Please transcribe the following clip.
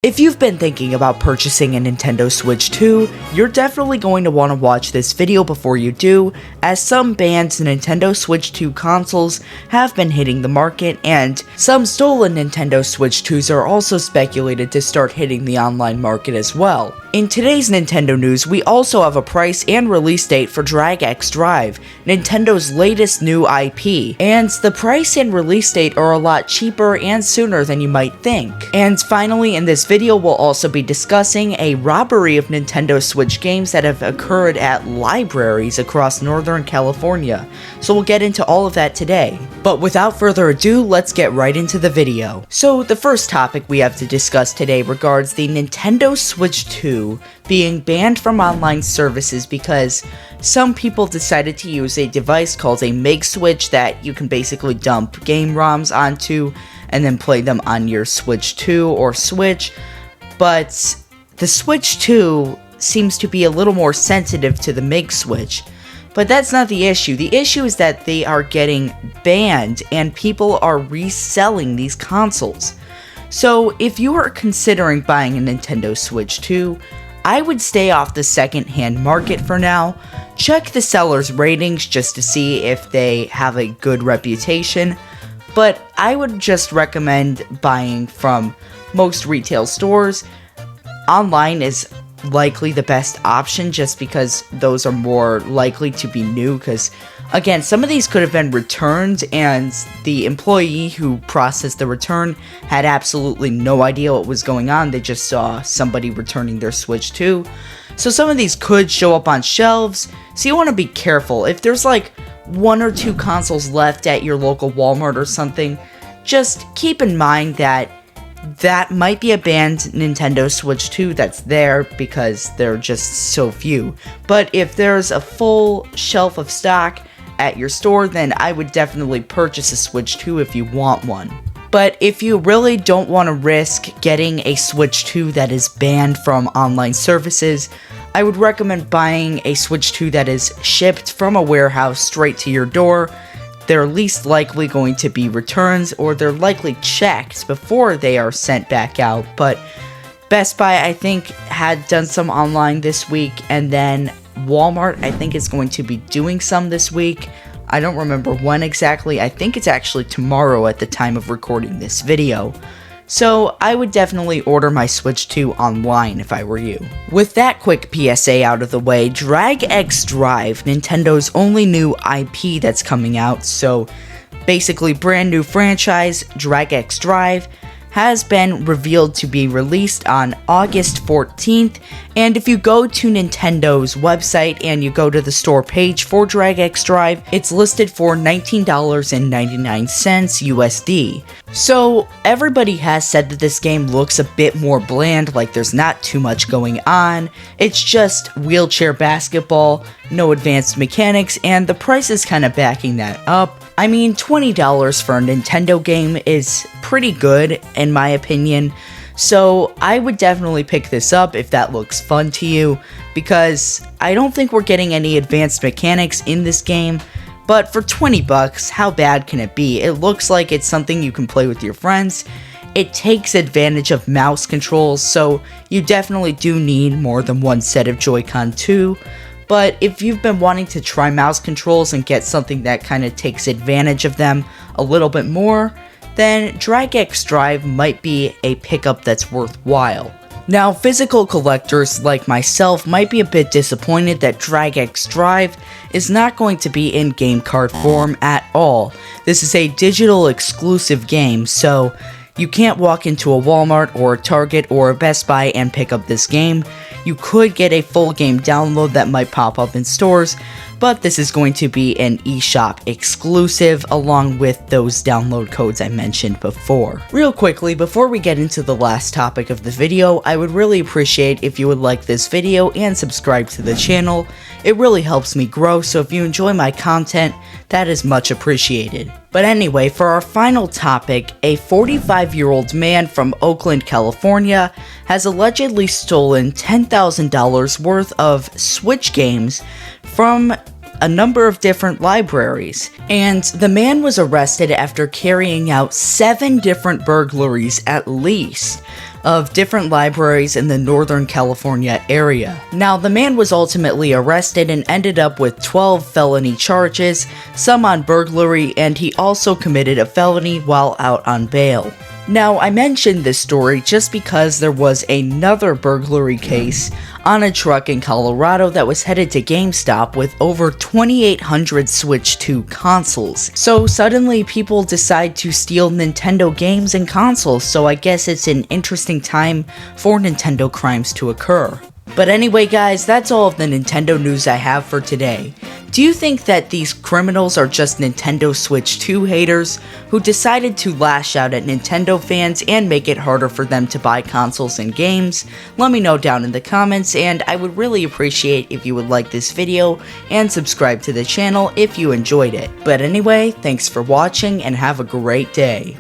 If you've been thinking about purchasing a Nintendo Switch 2, you're definitely going to want to watch this video before you do, as some banned Nintendo Switch 2 consoles have been hitting the market, and some stolen Nintendo Switch 2s are also speculated to start hitting the online market as well. In today's Nintendo news, we also have a price and release date for Drag X Drive, Nintendo's latest new IP, and the price and release date are a lot cheaper and sooner than you might think. And finally, in this video, we'll also be discussing a robbery of Nintendo Switch games that have occurred at libraries across Northern California, so we'll get into all of that today. But without further ado, let's get right into the video. So the first topic we have to discuss today regards the Nintendo Switch 2 being banned from online services because some people decided to use a device called a Make Switch that you can basically dump game ROMs onto and then play them on your Switch 2 or Switch, but the Switch 2 seems to be a little more sensitive to the Make Switch. But that's not the issue. The issue is that they are getting banned and people are reselling these consoles. So if you are considering buying a Nintendo Switch 2, I would stay off the second-hand market for now. Check the seller's ratings just to see if they have a good reputation, but I would just recommend buying from most retail stores. Online is likely the best option just because those are more likely to be new, because again, some of these could have been returned and the employee who processed the return had absolutely no idea what was going on. They just saw somebody returning their Switch 2. So some of these could show up on shelves, so you want to be careful. If there's like one or two consoles left at your local Walmart or something, just keep in mind that that might be a banned Nintendo Switch 2 that's there because there are just so few. But if there's a full shelf of stock at your store, then I would definitely purchase a Switch 2 if you want one. But if you really don't want to risk getting a Switch 2 that is banned from online services, I would recommend buying a Switch 2 that is shipped from a warehouse straight to your door. They're least likely going to be returns, or they're likely checked before they are sent back out. But Best Buy, I think, had done some online this week, and then Walmart, I think, is going to be doing some this week. I don't remember when exactly. I think it's actually tomorrow at the time of recording this video. So I would definitely order my Switch 2 online if I were you. With that quick PSA out of the way, Drag X Drive, Nintendo's only new IP that's coming out, so basically brand new franchise, Drag X Drive, has been revealed to be released on August 14th, and if you go to Nintendo's website and you go to the store page for Drag X Drive, it's listed for $19.99 USD. So everybody has said that this game looks a bit more bland, like there's not too much going on, it's just wheelchair basketball, no advanced mechanics, and the price is kind of backing that up. I mean, $20 for a Nintendo game is pretty good, in my opinion, so I would definitely pick this up if that looks fun to you, because I don't think we're getting any advanced mechanics in this game, but for 20 bucks, how bad can it be? It looks like it's something you can play with your friends. It takes advantage of mouse controls, so you definitely do need more than one set of Joy-Con too. But if you've been wanting to try mouse controls and get something that kind of takes advantage of them a little bit more, then Drag X Drive might be a pickup that's worthwhile. Now, physical collectors like myself might be a bit disappointed that Drag X Drive is not going to be in game card form at all. This is a digital exclusive game, so you can't walk into a Walmart or a Target or a Best Buy and pick up this game. You could get a full game download that might pop up in stores, but this is going to be an eShop exclusive along with those download codes I mentioned before. Real quickly, before we get into the last topic of the video, I would really appreciate if you would like this video and subscribe to the channel. It really helps me grow, so if you enjoy my content, that is much appreciated. But anyway, for our final topic, a 45-year-old man from Oakland, California has allegedly stolen $10,000 worth of Switch games from a number of different libraries, and the man was arrested after carrying out 7 different burglaries at least. of different libraries in the Northern California area. Now, the man was ultimately arrested and ended up with 12 felony charges, some on burglary, and he also committed a felony while out on bail. Now, I mentioned this story just because there was another burglary case on a truck in Colorado that was headed to GameStop with over 2,800 Switch 2 consoles. So suddenly people decide to steal Nintendo games and consoles, so I guess it's an interesting time for Nintendo crimes to occur. But anyway guys, that's all of the Nintendo news I have for today. Do you think that these criminals are just Nintendo Switch 2 haters who decided to lash out at Nintendo fans and make it harder for them to buy consoles and games? Let me know down in the comments, and I would really appreciate if you would like this video and subscribe to the channel if you enjoyed it. But anyway, thanks for watching and have a great day.